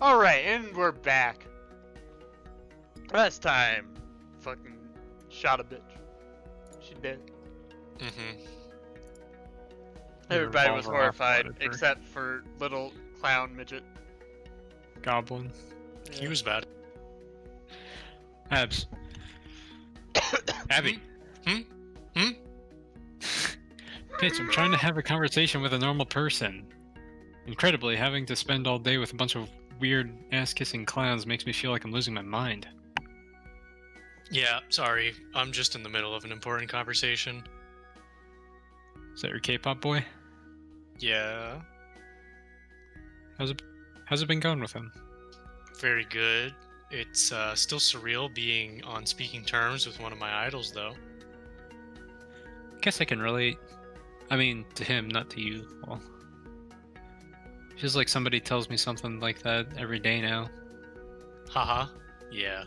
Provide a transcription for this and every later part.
Alright, and we're back. Last time, fucking shot a bitch. She dead. Everybody was horrified, except for little clown midget. Goblin. Yeah. He was bad. Abs. Abby. Bitch, I'm trying to have a conversation with a normal person. Incredibly, having to spend all day with a bunch of weird ass-kissing clowns makes me feel like I'm losing my mind. Yeah, sorry. I'm just in the middle of an important conversation. Is that your K-pop boy? Yeah. How's it been going with him? Very good. It's still surreal being on speaking terms with one of my idols, though. Guess I can relate. I mean, to him, not to you. Well, feels like somebody tells me something like that every day now. Haha. Yeah.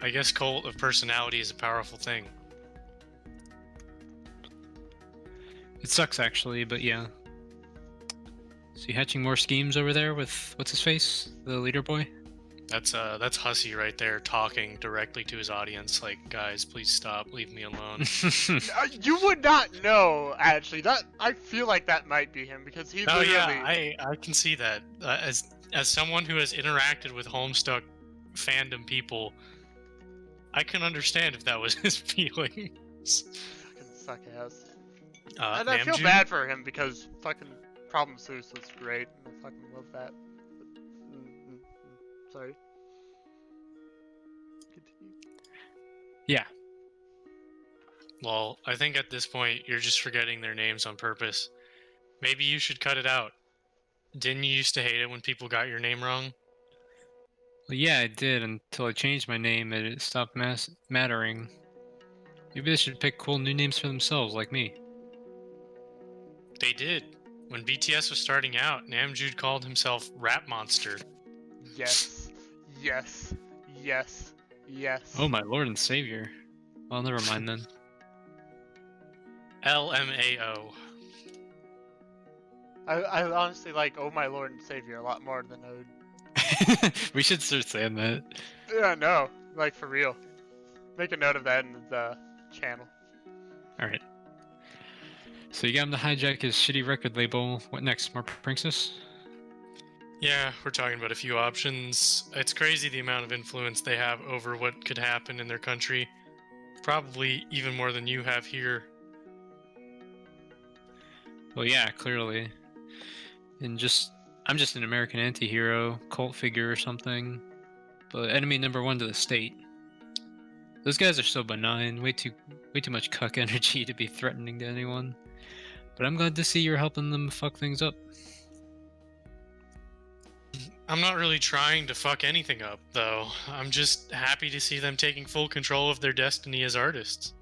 I guess cult of personality is a powerful thing. It sucks, actually, but yeah. So you hatching more schemes over there with what's his face, the leader boy? That's Hussey right there talking directly to his audience. Like, guys, please stop, leave me alone. You would not know, actually. That I feel like that might be him because he. Oh literally... yeah, I can see that. As someone who has interacted with Homestuck fandom people, I can understand if that was his feelings. Fucking suck ass. And I feel bad for him because fucking Problem Zeus was great, and I fucking love that. Sorry. Continue. Yeah. Well, I think at this point you're just forgetting their names on purpose. Maybe you should cut it out. Didn't you used to hate it when people got your name wrong? Well, yeah, I did until I changed my name and it stopped mattering. Maybe they should pick cool new names for themselves, like me. They did. When BTS was starting out, Namjoon called himself Rap Monster. Yes. Yes. Yes. Yes. Oh my lord and savior. Well, never mind then. LMAO. I honestly like "Oh My Lord and Savior" a lot more than I would. We should start saying that. Yeah, no, like for real. Make a note of that in the channel. Alright. So you got him to hijack his shitty record label. What next? More Princess? Yeah, we're talking about a few options. It's crazy the amount of influence they have over what could happen in their country. Probably even more than you have here. Well, yeah, clearly. I'm just an American anti-hero, cult figure or something. But enemy number one to the state. Those guys are so benign, way too much cuck energy to be threatening to anyone. But I'm glad to see you're helping them fuck things up. I'm not really trying to fuck anything up, though. I'm just happy to see them taking full control of their destiny as artists.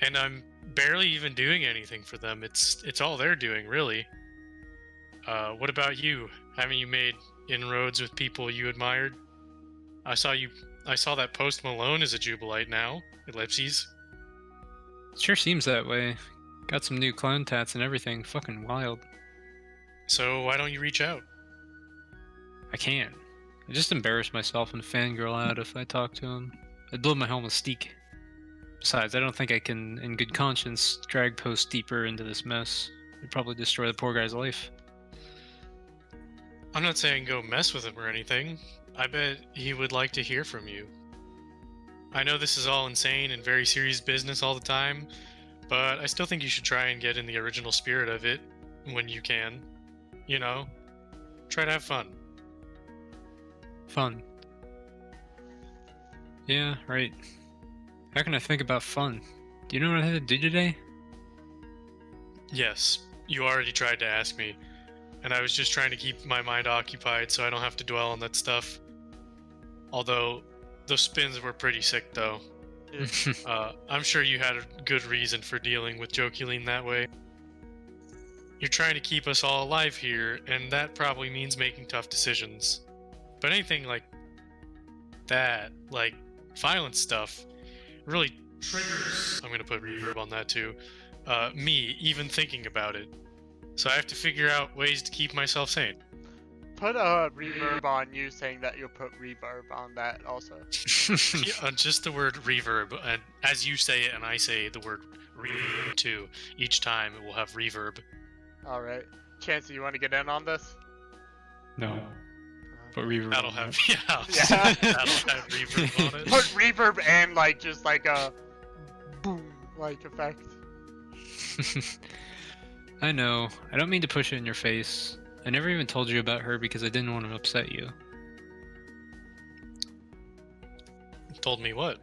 And I'm barely even doing anything for them. It's all they're doing, really. What about you? Haven't you made inroads with people you admired? I saw that Post Malone is a Jubilite now. Ellipses. Sure seems that way. Got some new clown tats and everything. Fucking wild. So why don't you reach out? I can't. I just embarrass myself and fangirl out if I talk to him. I'd blow my whole mystique. Besides, I don't think I can, in good conscience, drag Post deeper into this mess. It'd probably destroy the poor guy's life. I'm not saying go mess with him or anything. I bet he would like to hear from you. I know this is all insane and very serious business all the time, but I still think you should try and get in the original spirit of it when you can. You know, try to have fun. Fun. Yeah, right. How can I think about fun? Do you know what I had to do today? Yes, you already tried to ask me, and I was just trying to keep my mind occupied so I don't have to dwell on that stuff. Although, the spins were pretty sick though. I'm sure you had a good reason for dealing with Joculine that way. You're trying to keep us all alive here, and that probably means making tough decisions. But anything like that, like violent stuff, really triggers, I'm gonna put reverb on that too, me even thinking about it. So I have to figure out ways to keep myself sane. Put a reverb on you saying that you'll put reverb on that also. Yeah, just the word reverb, and as you say it and I say the word reverb too, each time it will have reverb. Alright. Chancey, you want to get in on this? No. But reverb. That'll have yeah. Yeah. That'll have reverb on it. Put reverb and like just like a boom like effect. I know. I don't mean to push it in your face. I never even told you about her because I didn't want to upset you. Told me what?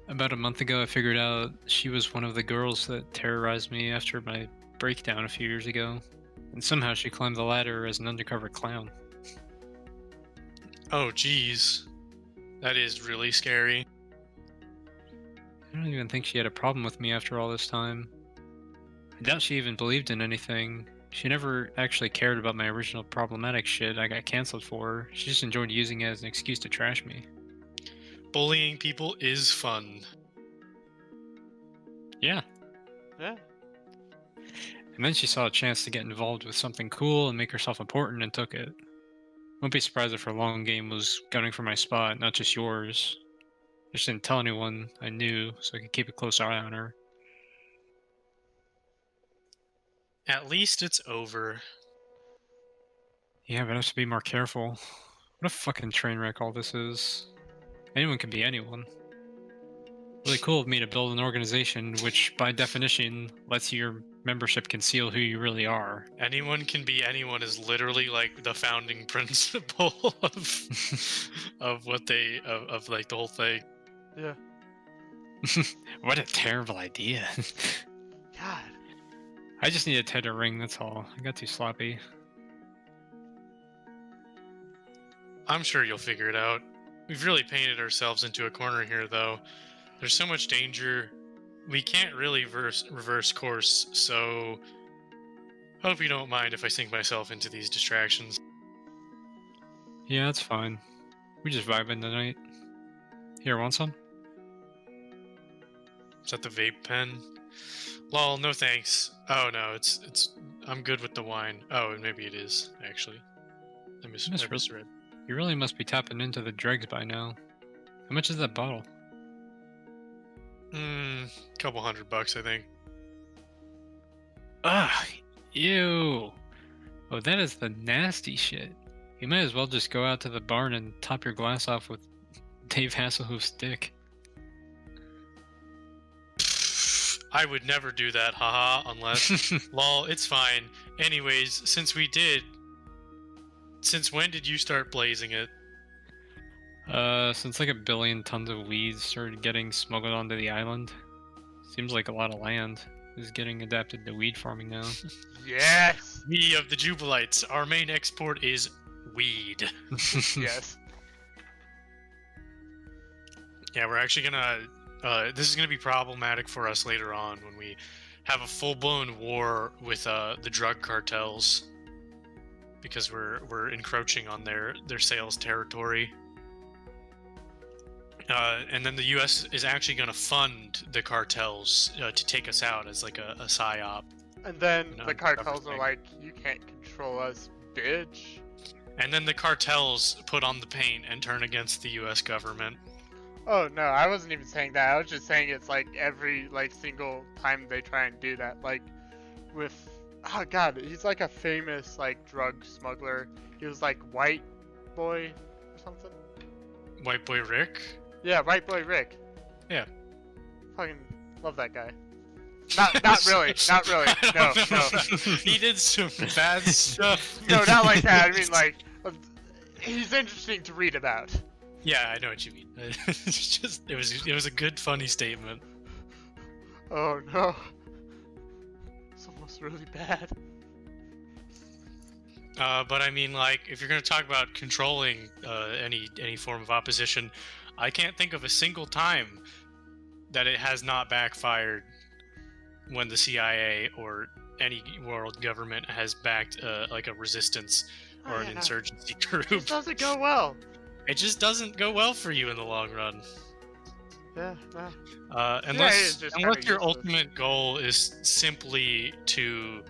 About a month ago, I figured out she was one of the girls that terrorized me after my breakdown a few years ago. And somehow she climbed the ladder as an undercover clown. Oh, geez. That is really scary. I don't even think she had a problem with me after all this time. I doubt she even believed in anything. She never actually cared about my original problematic shit I got canceled for. She just enjoyed using it as an excuse to trash me. Bullying people is fun. Yeah. Yeah. And then she saw a chance to get involved with something cool and make herself important and took it. Won't be surprised if her long game was gunning for my spot, not just yours. I just didn't tell anyone I knew so I could keep a close eye on her. At least it's over. Yeah, but I have to be more careful. What a fucking train wreck all this is. Anyone can be anyone. Really cool of me to build an organization which, by definition, lets your membership conceal who you really are. Anyone can be anyone is literally like the founding principle of what they of like the whole thing. Yeah. What a terrible idea. God. I just need a Ted a ring, that's all. I got too sloppy. I'm sure you'll figure it out. We've really painted ourselves into a corner here, though. There's so much danger. We can't really reverse course, so hope you don't mind if I sink myself into these distractions. Yeah, that's fine. We just vibing tonight. Here, want some? Is that the vape pen? Lol, no thanks. Oh no, it's I'm good with the wine. Oh, and maybe it is, actually. I misread. You really must be tapping into the dregs by now. How much is that bottle? Couple $100, I think. Ugh, ew. Oh, that is the nasty shit. You might as well just go out to the barn and top your glass off with Dave Hasselhoff's dick. I would never do that, haha, unless... Lol, it's fine. Anyways, since when did you start blazing it? Since like 1 billion tons of weeds started getting smuggled onto the island. Seems like a lot of land is getting adapted to weed farming now. Yes! We of the Jubilites, our main export is weed. Yes. Yeah, we're actually gonna... this is gonna be problematic for us later on when we have a full-blown war with the drug cartels. Because we're encroaching on their sales territory. And then the U.S. is actually going to fund the cartels to take us out as like a psyop. And then You know, the cartels are everything. like, you can't control us, bitch. And then the cartels put on the paint and turn against the U.S. government. Oh no, I wasn't even saying that. I was just saying it's like every like single time they try and do that. Like with, oh god, he's like a famous like drug smuggler. He was like White Boy or something. White Boy Rick? Yeah, White Boy Rick. Yeah. Fucking love that guy. Not really, not really. No, no. He did some bad stuff. No, not like that. I mean like, he's interesting to read about. Yeah, I know what you mean. It's just it was a good funny statement. Oh no. It's almost really bad. But I mean, like, if you're gonna talk about controlling any form of opposition, I can't think of a single time that it has not backfired when the CIA or any world government has backed like a resistance or an insurgency group. It doesn't go well. It just doesn't go well for you in the long run. Yeah, yeah. Unless just your kinda useless. ultimate goal is simply to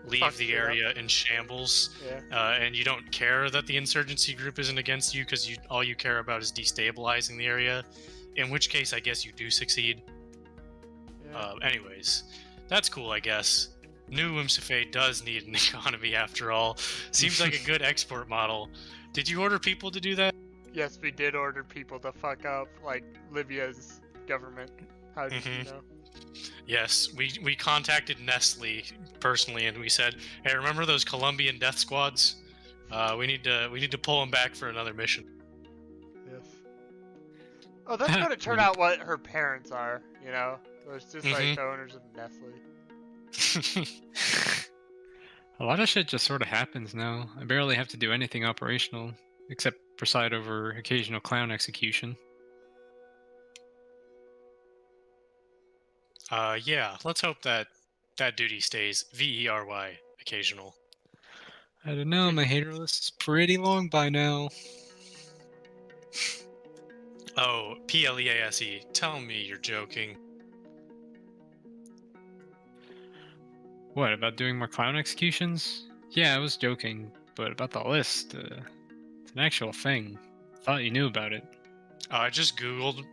leave Fuck the shit up. area in shambles, Yeah. and you don't care that the insurgency group isn't against you because all you care about is destabilizing the area, in which case I guess you do succeed. Yeah. Anyways, that's cool, I guess. New Whimsifade does need an economy after all. Seems like a good export model. Did you order people to do that? Yes, we did order people to fuck up, like, Libya's government. How did you know? Yes, we contacted Nestle personally, and we said, "Hey, remember those Colombian death squads? We need to pull them back for another mission." Yes. Oh, that's going to turn out what her parents are, you know? It's just like the owners of Nestle. A lot of shit just sort of happens now. I barely have to do anything operational, except preside over occasional clown execution. Yeah, let's hope that duty stays VERY, occasional. I don't know, my hater list is pretty long by now. Oh, PLEASE, tell me you're joking. What, about doing more clown executions? Yeah, I was joking, but about the list, it's an actual thing. Thought you knew about it. I just Googled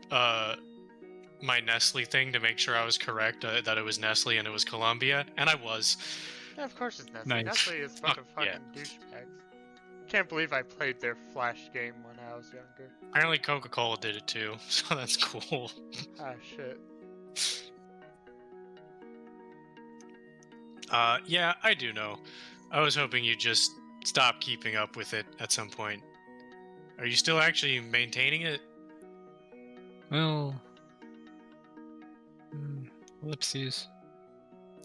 my Nestle thing to make sure I was correct, that it was Nestle and it was Colombia, and I was. Yeah, of course it's Nestle. Nice. Nestle is fucking Yeah. douchebags. Can't believe I played their Flash game when I was younger. Apparently Coca-Cola did it too, so that's cool. Ah, shit. Yeah, I do know. I was hoping you'd just stop keeping up with it at some point. Are you still actually maintaining it? Well... ellipses.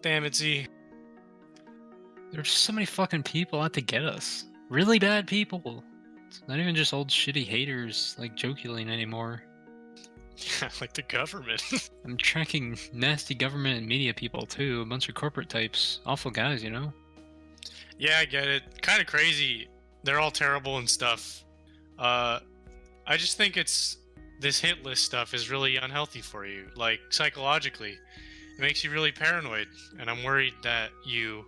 Damn it, Z. There's so many fucking people out to get us. Really bad people. It's not even just old shitty haters like Jokulane anymore. Yeah, like the government. I'm tracking nasty government and media people too. A bunch of corporate types. Awful guys, you know? Yeah, I get it. Kind of crazy. They're all terrible and stuff. I just think this hit list stuff is really unhealthy for you. Like, psychologically. It makes you really paranoid. And I'm worried that you...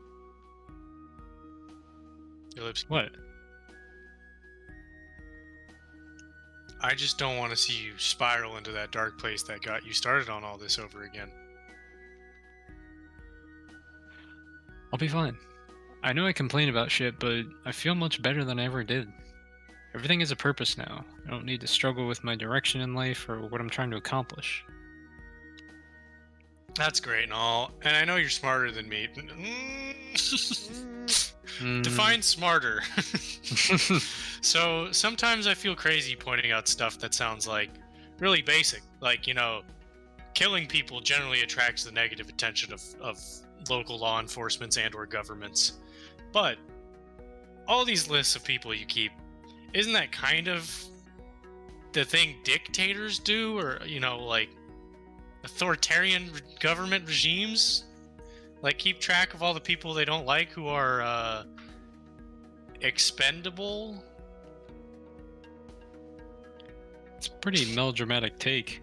What? I just don't want to see you spiral into that dark place that got you started on all this over again. I'll be fine. I know I complain about shit, but I feel much better than I ever did. Everything has a purpose now. I don't need to struggle with my direction in life or what I'm trying to accomplish. That's great and all, and I know you're smarter than me. Define smarter. So sometimes I feel crazy pointing out stuff that sounds like really basic. Like, you know, killing people generally attracts the negative attention of local law enforcements and or governments. But all these lists of people you keep, isn't that kind of the thing dictators do? Or, you know, like authoritarian government regimes? Like, keep track of all the people they don't like who are expendable? It's a pretty melodramatic take.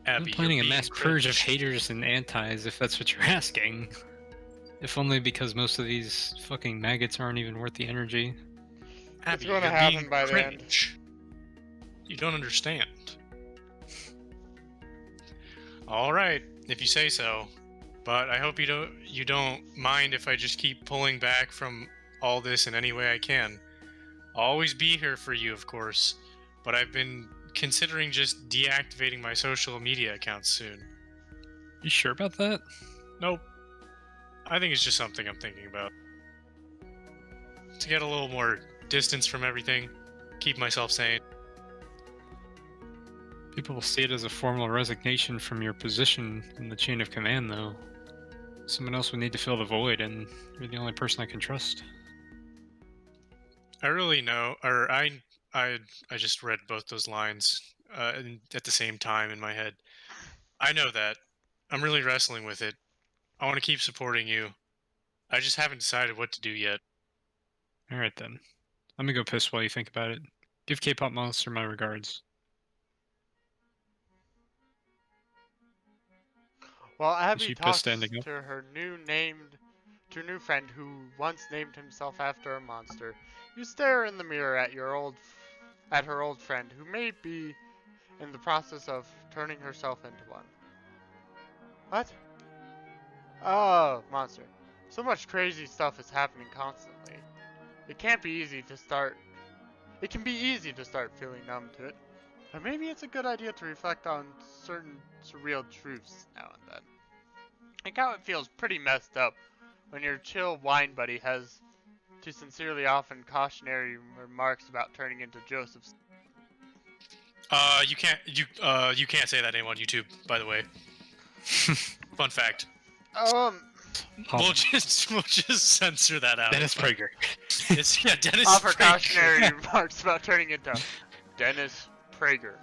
Abby, I'm planning you're a mass being purge of cringe. haters and antis, if that's what you're asking. If only because most of these fucking maggots aren't even worth the energy. Abby, gonna you're happen being by the end. cringe. You don't understand. All right, if you say so. But I hope you don't mind if I just keep pulling back from all this in any way I can. I'll always be here for you, of course. But I've been considering just deactivating my social media accounts soon. You sure about that? Nope. I think it's just something I'm thinking about. To get a little more distance from everything, keep myself sane. People will see it as a formal resignation from your position in the chain of command, though. Someone else would need to fill the void, and you're the only person I can trust. I really know, or I just read both those lines at the same time in my head. I know that. I'm really wrestling with it. I want to keep supporting you. I just haven't decided what to do yet. Alright then. Let me go piss while you think about it. Give K-Pop Monster my regards. Well, Abby she pissed talks standing up? to her new named to a new friend who once named himself after a monster. You stare in the mirror at at her old friend who may be in the process of turning herself into one. What? Oh, monster. So much crazy stuff is happening constantly. It can be easy to start feeling numb to it. But maybe it's a good idea to reflect on certain surreal truths now and then. Like how it feels pretty messed up when your chill wine buddy has to sincerely often cautionary remarks about turning into Joseph's. You can't say that name on YouTube, by the way. Fun fact. We'll just censor that out. Dennis Prager. Yeah, Dennis Offer Prager. cautionary remarks about turning into Dennis Prager.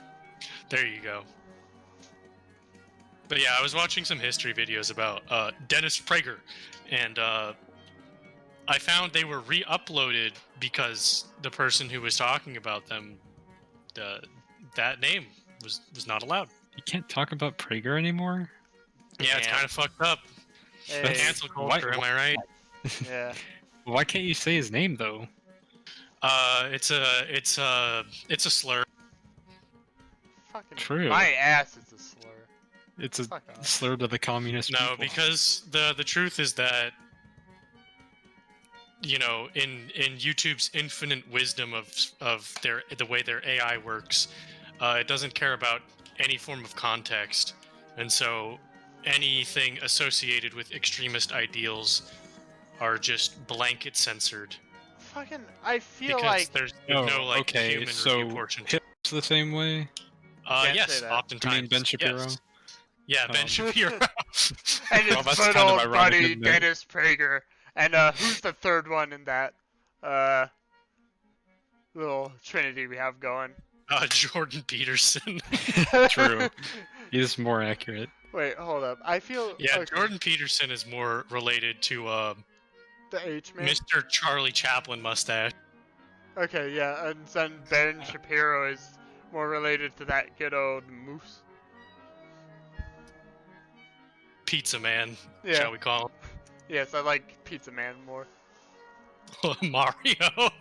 There you go. But yeah, I was watching some history videos about Dennis Prager, and I found they were re-uploaded because the person who was talking about them, that name was not allowed. You can't talk about Prager anymore? Yeah, it's kind of fucked up. Hey, Cancel culture, am I right? yeah. Why can't you say his name though? It's a slur. Fucking True. my ass is a slur. It's a Fuck off. slur to the communist No, people. because the truth is that, you know, in YouTube's infinite wisdom of the way their AI works, it doesn't care about any form of context, and so anything associated with extremist ideals are just blanket censored. Fucking, I feel Because like there's Oh, no like okay, human so review portion. Hitler's the same way? Can't Yes, say that. oftentimes. You mean Ben Shapiro? Yes. Yeah, Ben Um, Shapiro. and Well, his that's good kind of old ironic, buddy isn't it? Dennis Prager. And who's the third one in that little trinity we have going? Jordan Peterson. True. He's more accurate. Wait, hold up. I feel Yeah, okay, Jordan Peterson is more related to the H man. Mr. Charlie Chaplin mustache. Okay, yeah, and then Ben Shapiro is more related to that good old moose. Pizza Man, Yeah. shall we call Yes, I like Pizza Man more. him? Mario.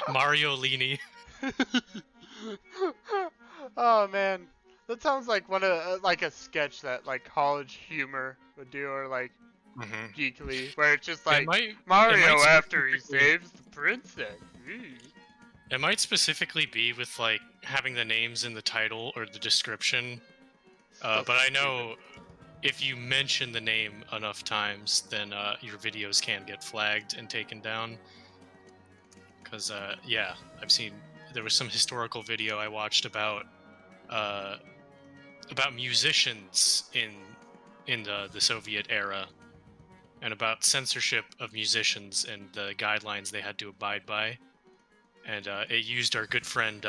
Mario Lini. Oh man, that sounds like like a sketch that like College Humor would do, or like Mm-hmm. Geekly, where it's just like it Mario might after he specifically- saves the princess. It might specifically be with like having the names in the title or the description, So but I know if you mention the name enough times, then your videos can get flagged and taken down. Because yeah, there was some historical video I watched about musicians in the Soviet era, and about censorship of musicians and the guidelines they had to abide by. And it used our good friend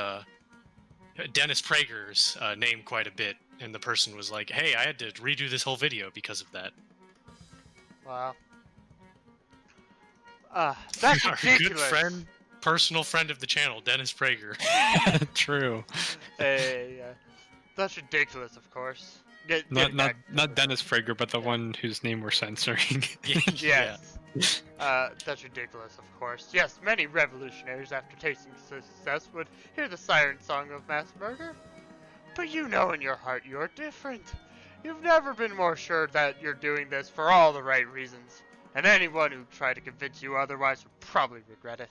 Dennis Prager's name quite a bit, and the person was like, "Hey, I had to redo this whole video because of that." Wow. That's Our ridiculous. good friend, personal friend of the channel, Dennis Prager. True. Hey, that's ridiculous, of course. Get Not back to not the- Dennis Prager, but the one whose name we're censoring. Yes. That's ridiculous, of course. Yes, many revolutionaries, after tasting success, would hear the siren song of mass murder. But you know in your heart you're different. You've never been more sure that you're doing this for all the right reasons. And anyone who tried to convince you otherwise would probably regret it.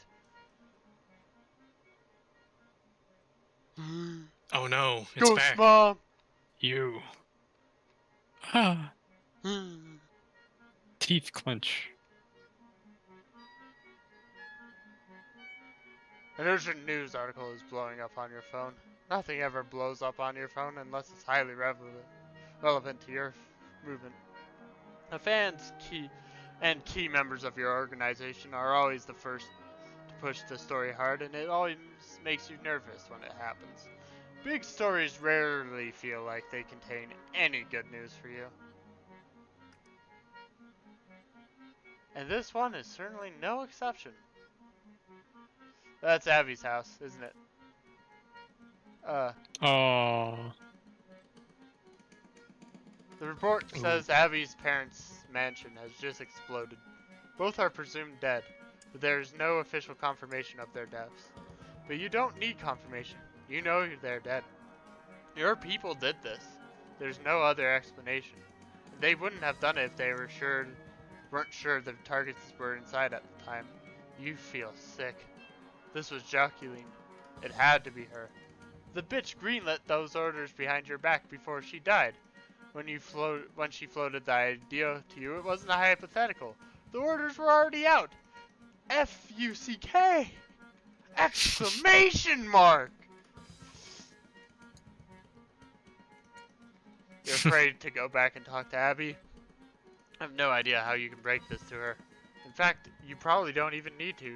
Oh no, it's Ghost back. Mom! You. Ah. Teeth clench. An urgent news article is blowing up on your phone. Nothing ever blows up on your phone unless it's highly relevant to your movement. The fans key members of your organization are always the first to push the story hard, and it always makes you nervous when it happens. Big stories rarely feel like they contain any good news for you. And this one is certainly no exception. That's Abby's house, isn't it? Oh. The report says Abby's parents' mansion has just exploded. Both are presumed dead, but there is no official confirmation of their deaths. But you don't need confirmation. You know they're dead. Your people did this. There's no other explanation. They wouldn't have done it if they weren't sure the targets were inside at the time. You feel sick. This was Jacqueline. It had to be her. The bitch greenlit those orders behind your back before she died. When she floated the idea to you, it wasn't a hypothetical. The orders were already out. F-U-C-K! Exclamation mark! You're afraid to go back and talk to Abby? I have no idea how you can break this to her. In fact, you probably don't even need to.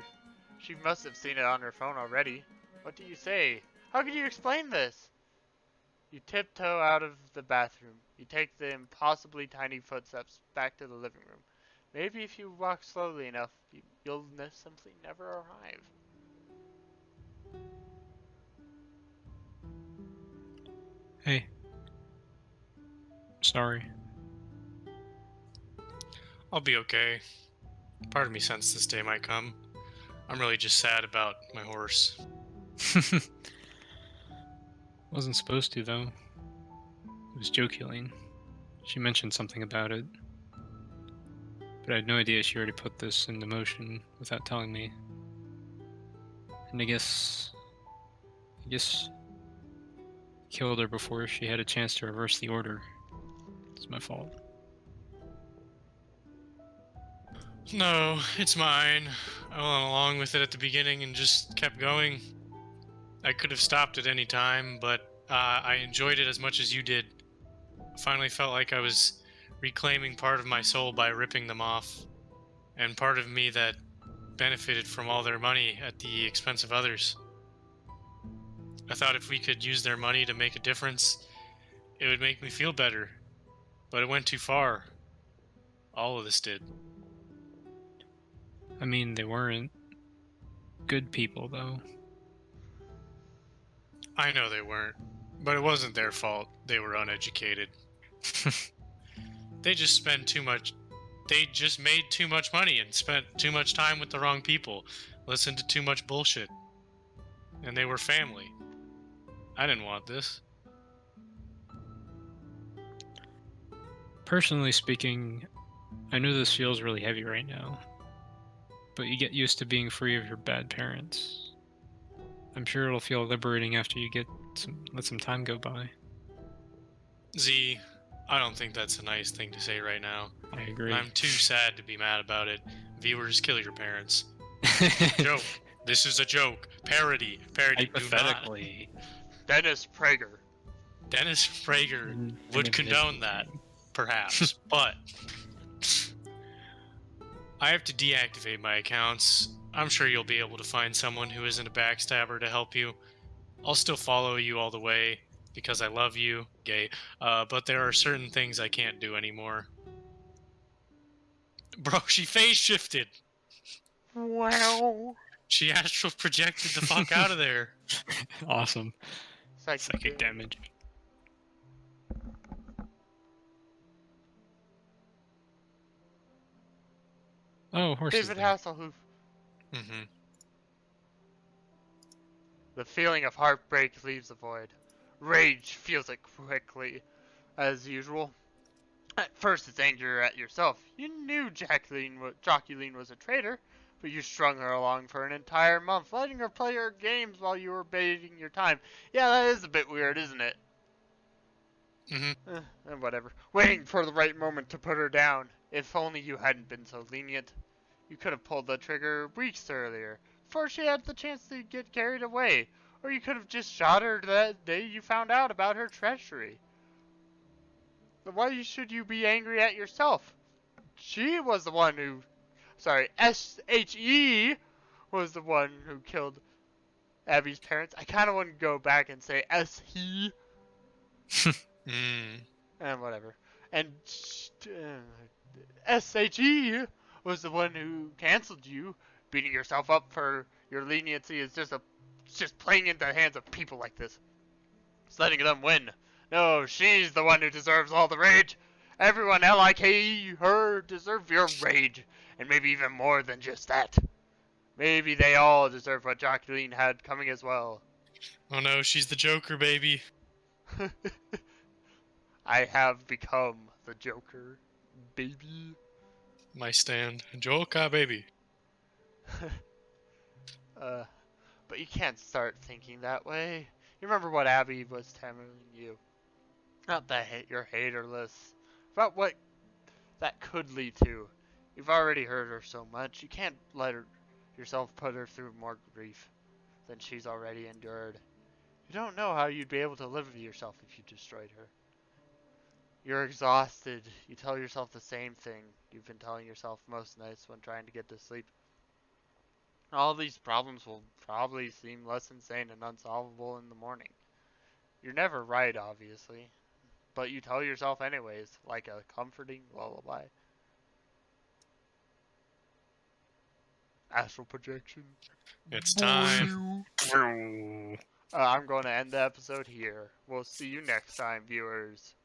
She must have seen it on her phone already. What do you say? How can you explain this? You tiptoe out of the bathroom. You take the impossibly tiny footsteps back to the living room. Maybe if you walk slowly enough, you'll simply never arrive. Hey. Sorry. I'll be okay. Part of me sensed this day might come. I'm really just sad about my horse. Wasn't supposed to, though. It was Jacqueline. She mentioned something about it. But I had no idea she already put this into motion without telling me. And I guess killed her before she had a chance to reverse the order. It's my fault. No, it's mine. I went along with it at the beginning and just kept going. I could have stopped at any time, but I enjoyed it as much as you did. I finally felt like I was reclaiming part of my soul by ripping them off, and part of me that benefited from all their money at the expense of others. I thought if we could use their money to make a difference, it would make me feel better. But it went too far. All of this did. I mean, they weren't good people, though. I know they weren't, but it wasn't their fault. They were uneducated. They just made too much money and spent too much time with the wrong people, listened to too much bullshit. And they were family. I didn't want this. Personally speaking, I know this feels really heavy right now, but you get used to being free of your bad parents. I'm sure it'll feel liberating after you let some time go by. Z, I don't think that's a nice thing to say right now. I agree. I'm too sad to be mad about it. Viewers, kill your parents. Joke. This is a joke. Parody. Hypothetically. Dennis Prager. Dennis Prager would condone that, perhaps, but I have to deactivate my accounts. I'm sure you'll be able to find someone who isn't a backstabber to help you. I'll still follow you all the way because I love you, gay, but there are certain things I can't do anymore. Bro, she phase shifted. Wow. She astral projected the fuck out of there. Awesome. Psychic damage. Oh, horses. David Hasselhoff. Mm-hmm. The feeling of heartbreak leaves the void. Rage feels it quickly, as usual. At first, it's anger at yourself. You knew Jacqueline was a traitor, but you strung her along for an entire month, letting her play her games while you were biding your time. Yeah, that is a bit weird, isn't it? Mm-hmm. Whatever. Waiting for the right moment to put her down. If only you hadn't been so lenient. You could have pulled the trigger weeks earlier, before she had the chance to get carried away. Or you could have just shot her that day you found out about her treachery. But why should you be angry at yourself? She was the one who... Sorry, S-H-E was the one who killed Abby's parents. I kind of want to go back and say S-He. And whatever. And S-H-E was the one who canceled you. Beating yourself up for your leniency is just playing into the hands of people like this. It's letting them win. No, she's the one who deserves all the rage. Everyone like her deserve your rage, and maybe even more than just that. Maybe they all deserve what Jacqueline had coming as well. Oh no, she's the Joker, baby. I have become the Joker, baby. My stand. Joker, baby. But you can't start thinking that way. You remember what Abby was telling you. Not that you're haterless. About what that could lead to. You've already hurt her so much. You can't let yourself put her through more grief than she's already endured. You don't know how you'd be able to live with yourself if you destroyed her. You're exhausted. You tell yourself the same thing you've been telling yourself most nights when trying to get to sleep. All these problems will probably seem less insane and unsolvable in the morning. You're never right, obviously, but you tell yourself anyways, like a comforting lullaby. Astral projection. It's time. I'm going to end the episode here. We'll see you next time, viewers.